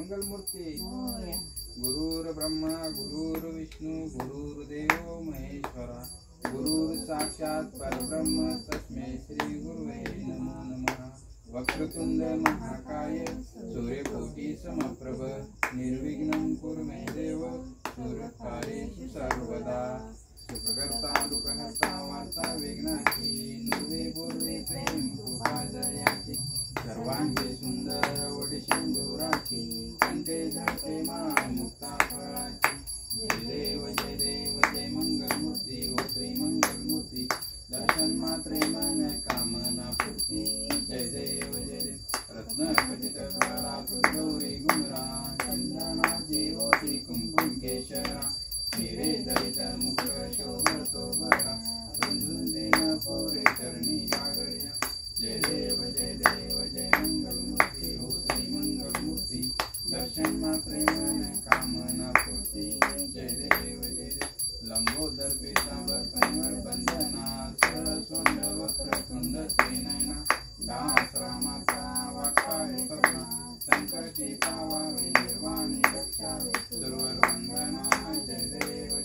मंगलमूर्ती गुरुर्ब्रह्मा गुरुर्विष्णू गुरुर्देव महेश्वरा गुरुर् साक्षात् परब्रह्म तस्मै श्री गुरुवे नमो नमः। वक्रतुंड महाकाय सूर्यकोटि समप्रभ निर्विघ्नं कुरु मे देव सूर्यकार्येषु सर्वदा। सुखकर्ता दुःखहर्ता वार्ता विघ्नाची नुरे बोलणे प्रेम कृपाजयाची सर्वांचे सुंदर वडी सिंधुराची कंठे झळके माळ मुक्ता फळाची। जय देव जय मंगलमूर्ती ओ श्री मंगलमूर्ती दर्शन मात्रे मन कामना पूर्ती। जय देव रत्न खचित गौरी गुमरा चंदनाची ओटी कुंकुम केशरा हिरे दरित मुख शोभतो बरा रुंदुंदिन पुरे चरणी जागर्या। जय देव जय मंगलमूर्ती ओ श्री मंगलमूर्ती दर्शन मात्रे मन कामना पूर्ती। जय देव लंबोदर पीतांबर पंवर बंदना सरस्वंद वक्रतुंड त्रिनयना दास रामाचा वाकाळे करुणा संकटी पावावे निर्वाणी रक्षावे सुरवर वंदना। जय देव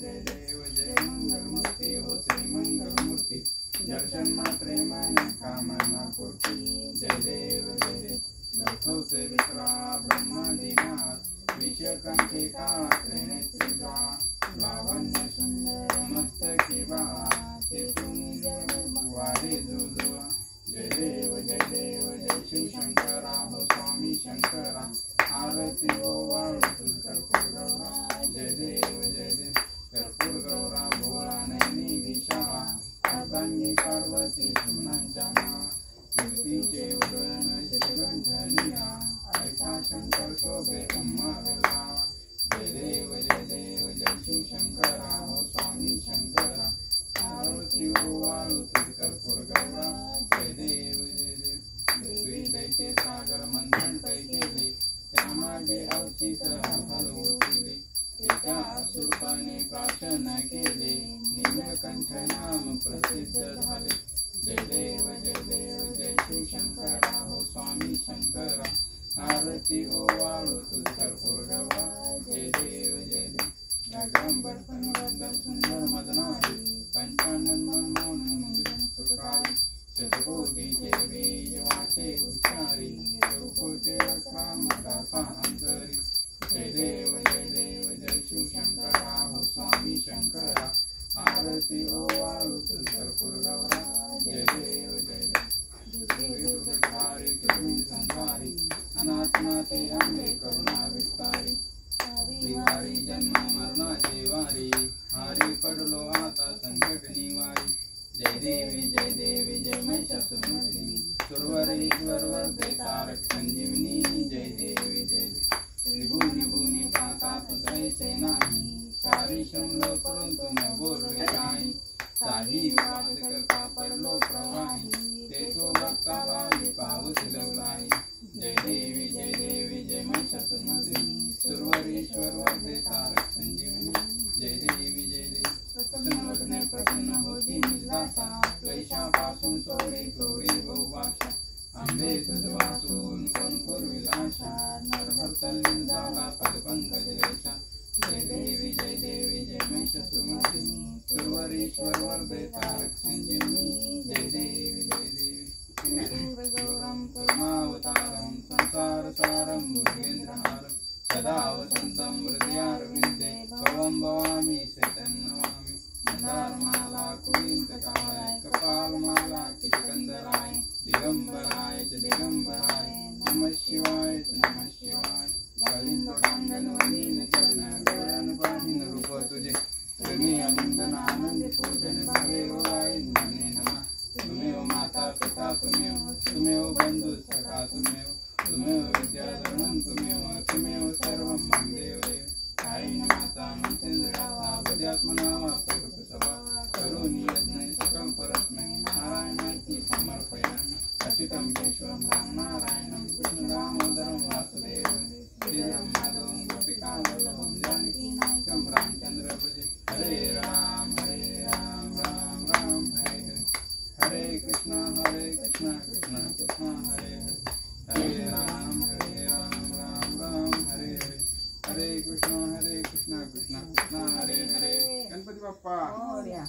जय मंगलमूर्ती ओ श्री मंगलमूर्ती दर्शन मात्रे मन कामना पूर्ती। जय देव लक्षौसे विक्रा ब्रह्मादिनाथ विषयकंठे काळा त्रिनेत्री लावण्य सुंदर मस्तकी बाळा ते तुम्ही वारे जोजोळा। जय देव जय शिवशंकरा हो स्वामी शंकरा आरती ओ वाळू कर्पूर गौरा। जय देव कर्पूर गौरा भोळा नयनी विशाळा अर्धांगी पार्वती सुमनांच्या माळा कीर्तीचे उदयन श्रीगंधनिया ऐका शंकर शोभे उम्मा विलावा। जय देव जय शिवशंकरा हो स्वामी शंकरा आरती ओ वाळू कर्पूर गौरा। जय देव दैत्य सागर मंथन तै केले त्यामागे अवचित हलवून एका असुरपाने प्राशन केले नीलकंठ नाम प्रसिद्ध झाले। जय देव जय शिवशंकरा हो स्वामी शंकरा आरती ओ वाळू कर्पूर गौरा। जय देव दिगंबर पनवदर सुंदर मदनारी पंचानन मनमोहन मंगल सुखारी शतकोटीचे बीज वाचे उच्चारी रघुकुलचे रामदासा अंतरी। जय देव जय शिवशंकरा हो स्वामी शंकरा आरती ओ वाळू कर्पूर गौरा। जय देव दुर्गधारी तुम्ही संसारी अनाथनाथे आंबे करुणा विस्तारी दिवारी जन्म मरणाची वारी हारी पडलो आता संकट निवारी। जय देवी जय महिषासुरमर्दिनी सुरवरेश्वर वरदे तारक संजीवनी। जय देवी त्रिभुवनी भुवनी पाहता तुझैसे नाही चारी शंभर परंतु न बोलवे नाही साही वाद करता पडलो प्रवाही ते तो भक्ता भावी पाऊस लवलाई। जय देवी जय महिषासुरमर्दिनी सुरवरेश्वर वरदे तारक संजीवनी। जय देवी प्रसन्न प्रसन्न होती निजदासा क्लेशापासून सोडी क्रोडी बहुभाषा आंबे तुझ वाचून कोण पूर्वी आशा नरहरतल्लीन झाला पदपंकज रेषा। जय देवी जय महिषासुरमर्दिनी सुरवरेश्वर वरदे तारक संजीवनी। जय देवी गौरम करुणावतारम संसार सारम भुजेन्द्रहारम सदा वसंतं हृदयारविन्दे भवं भवामि शतन्नमामि। मंदारमाला कुलिन्दकाय कपालमाला किष्कन्दराय दिगंबराय च दिगंबराय नमः शिवाय कालिंदकांगनवनीन चरण गगनपाहिन रूप तुझे प्रेमी अलिंगन आनंद पूजन भावे ओराय नमे नमः। तुमेव माता पिता तुमेव बंधु सखा तुमेव विद्याधरणं तुमेव सर्वं मम देव आईन माता मंचेन्द्रदाता बुद्ध्यात्मना वाप्तसभा करोमि यज्ञं सकं परस्मै नारायणाय समर्पयामि। अच्युतं केशवं रामनारायणं कृष्णदामोदरं वासुदेवं श्रीराम माधवं गोपिकावल्लभं जानकीनायकं रामचन्द्र भजे। हरे राम राम राम हरे हरे कृष्ण कृष्ण कृष्ण हरे हरे। बाप्पा मोरया.